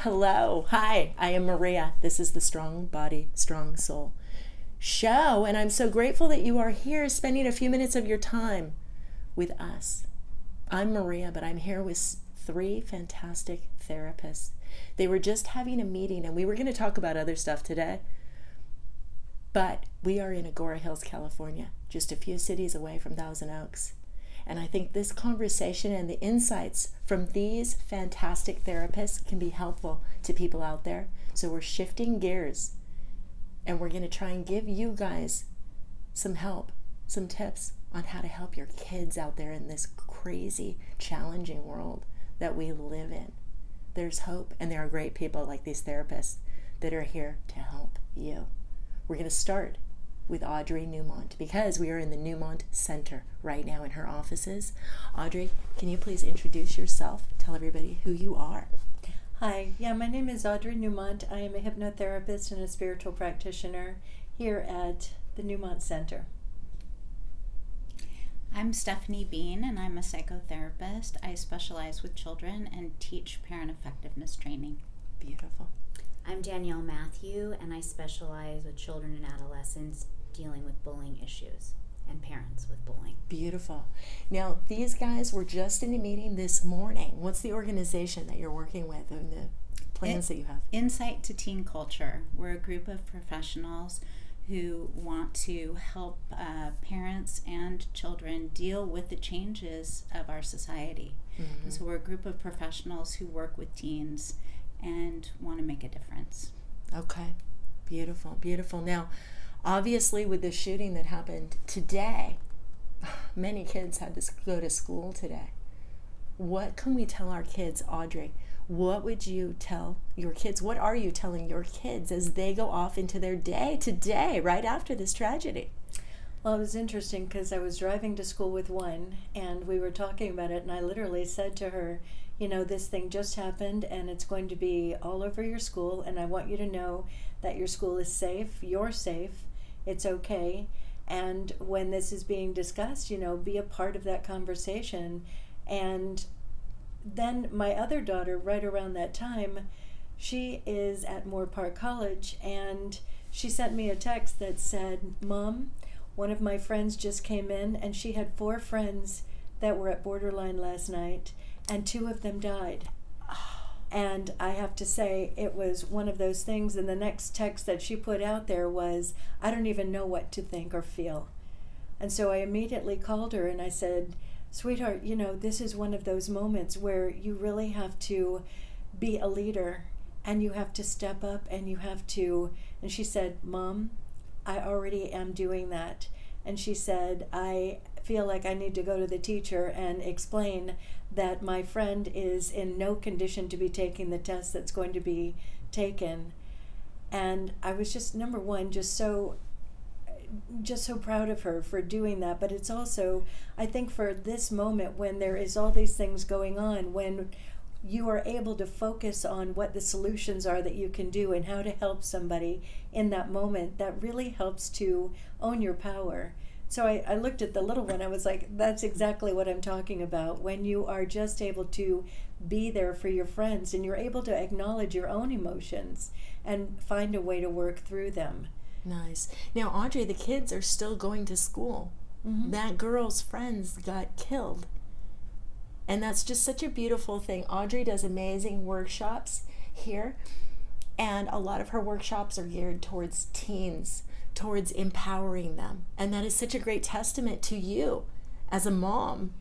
Hello. Hi, I am Maria. This is the Strong Body, Strong Soul show, and I'm so grateful that you are here spending a few minutes of your time with us. I'm Maria, but I'm here with three fantastic therapists. They were just having a meeting, and we were going to talk about other stuff today, but we are in Agoura Hills, California, just a few cities away from Thousand Oaks. And I think this conversation and the insights from these fantastic therapists can be helpful to people out there. So we're shifting gears and we're going to try and give you guys some help, some tips on how to help your kids out there in this crazy, challenging world that we live in. There's hope, and there are great people like these therapists that are here to help you. We're going to start with Audrey Newmont because we are in the Newmont Center right now in her offices. Audrey, can you please introduce yourself? Tell everybody who you are. Hi, my name is Audrey Newmont. I am a hypnotherapist and a spiritual practitioner here at the Newmont Center. I'm Stephanie Bean, and I'm a psychotherapist. I specialize with children and teach parent effectiveness training. Beautiful. I'm Danielle Matthew, and I specialize with children and adolescents dealing with bullying issues and parents with bullying. Beautiful. Now, these guys were just in a meeting this morning. What's the organization that you're working with and the plans that you have? Insight to Teen Culture. We're a group of professionals who want to help parents and children deal with the changes of our society. Mm-hmm. And so we're a group of professionals who work with teens and want to make a difference. Okay. Beautiful, beautiful. Now, obviously with the shooting that happened today, many kids had to go to school today. What can we tell our kids, Audrey? What would you tell your kids? What are you telling your kids as they go off into their day today, right after this tragedy? Well, it was interesting because I was driving to school with one, and we were talking about it, and I literally said to her, this thing just happened, and it's going to be all over your school, and I want you to know that your school is safe, you're safe, it's okay, and when this is being discussed, be a part of that conversation. And then my other daughter, right around that time, she is at Moore Park College, and she sent me a text that said, "Mom, one of my friends just came in, and she had 4 friends that were at Borderline last night, and 2 of them died." And I have to say, it was one of those things, and the next text that she put out there was, "I don't even know what to think or feel." And so I immediately called her and I said, "Sweetheart, this is one of those moments where you really have to be a leader, and you have to step up, and you have to," and she said, "Mom, I already am doing that." And she said, "I feel like I need to go to the teacher and explain that my friend is in no condition to be taking the test that's going to be taken." And I was just, number one, just so proud of her for doing that. But it's also, I think, for this moment when there is all these things going on, when you are able to focus on what the solutions are that you can do and how to help somebody in that moment, that really helps to own your power. So I looked at the little one, I was like, that's exactly what I'm talking about. When you are just able to be there for your friends and you're able to acknowledge your own emotions and find a way to work through them. Nice. Now, Audrey, the kids are still going to school. Mm-hmm. That girl's friends got killed. And that's just such a beautiful thing. Audrey does amazing workshops here, and a lot of her workshops are geared towards teens, towards empowering them. And that is such a great testament to you as a mom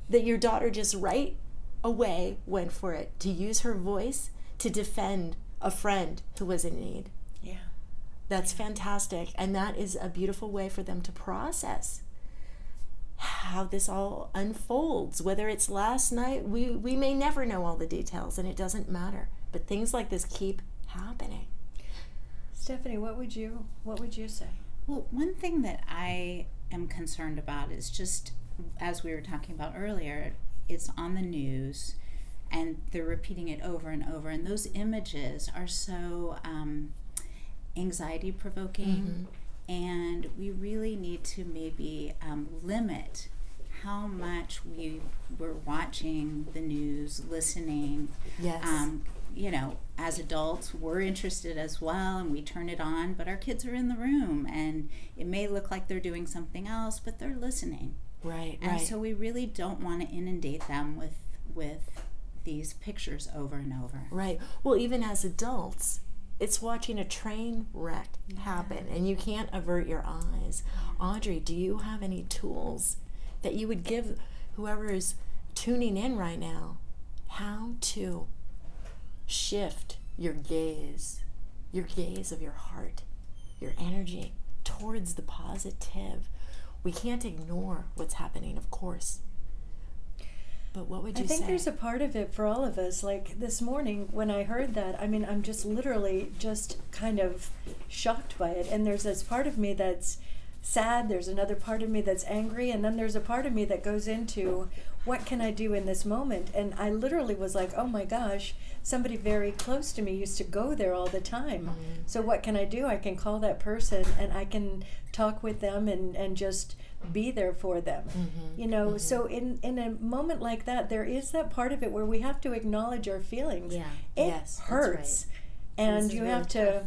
that your daughter just right away went for it, to use her voice to defend a friend who was in need. Yeah. That's fantastic. And that is a beautiful way for them to process how this all unfolds. Whether it's last night, we may never know all the details, and it doesn't matter. But things like this keep happening. Stephanie, what would you say? Well, one thing that I am concerned about is just, as we were talking about earlier, it's on the news and they're repeating it over and over, and those images are so anxiety provoking. Mm-hmm. And we really need to maybe limit how much we're watching the news, listening. Yes. you know, as adults, we're interested as well, and we turn it on, but our kids are in the room, and it may look like they're doing something else, but they're listening. Right, And right. so we really don't want to inundate them with these pictures over and over. Right. Well, even as adults, it's watching a train wreck happen, and you can't avert your eyes. Audrey, do you have any tools that you would give whoever is tuning in right now how to shift your gaze of your heart, your energy towards the positive? We can't ignore what's happening, of course. But what would you I think say? there's a part of it for all of us. Like this morning when I heard that, I mean, I'm just literally just kind of shocked by it. And there's this part of me that's sad, there's another part of me that's angry, and then there's a part of me that goes into, what can I do in this moment? And I literally was like, oh my gosh, somebody very close to me used to go there all the time. So what can I do? I can call that person and I can talk with them and just be there for them. You know, so in a moment like that, there is that part of it where we have to acknowledge our feelings. Yeah. It Yes, that's hurts. This And is you really have to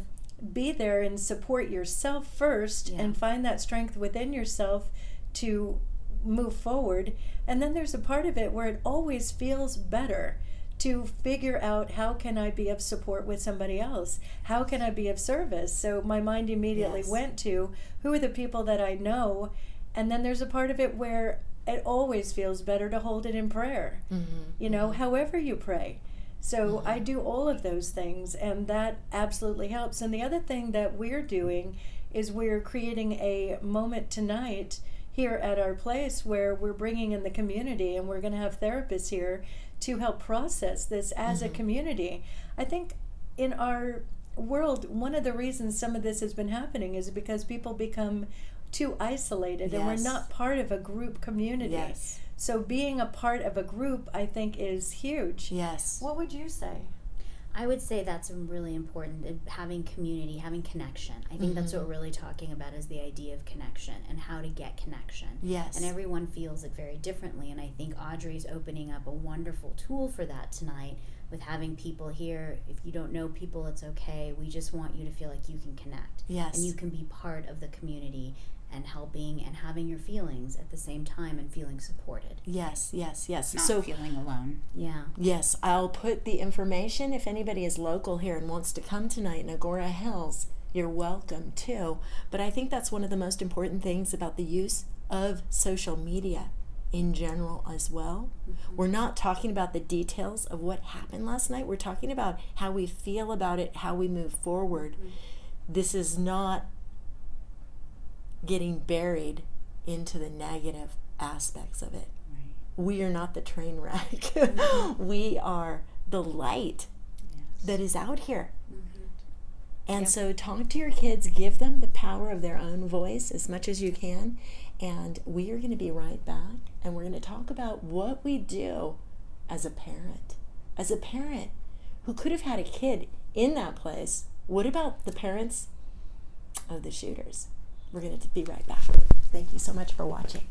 be there and support yourself first Yeah. and find that strength within yourself to move forward. And then there's a part of it where it always feels better to figure out, how can I be of support with somebody else? How can I be of service? So my mind immediately Yes. went to, who are the people that I know? And then there's a part of it where it always feels better to hold it in prayer. You know, however you pray. So I do all of those things, and that absolutely helps. And the other thing that we're doing is we're creating a moment tonight here at our place where we're bringing in the community, and we're going to have therapists here to help process this as a community. I think in our world, one of the reasons some of this has been happening is because people become too isolated, and we're Yes. not part of a group community. Yes. So being a part of a group, I think, is huge. Yes. What would you say? I would say that's really important, having community, having connection. I think that's what we're really talking about, is the idea of connection and how to get connection. Yes. And everyone feels it very differently, and I think Audrey's opening up a wonderful tool for that tonight with having people here. If you don't know people, it's okay. We just want you to feel like you can connect. Yes. And you can be part of the community and helping and having your feelings at the same time and feeling supported. Yes, yes, yes. Not So feeling alone. Yeah. yes, I'll put the information. If anybody is local here and wants to come tonight in Agora Hills, you're welcome too. But I think that's one of the most important things about the use of social media in general as well. We're not talking about the details of what happened last night. We're talking about how we feel about it, how we move forward. This is not getting buried into the negative aspects of it. Right. We are not the train wreck. We are the light Yes. that is out here. And Yep. so talk to your kids, give them the power of their own voice as much as you can. And we are going to be right back, and we're going to talk about what we do as a parent. As a parent who could have had a kid in that place, what about the parents of the shooters? We're going to be right back. Thank you so much for watching.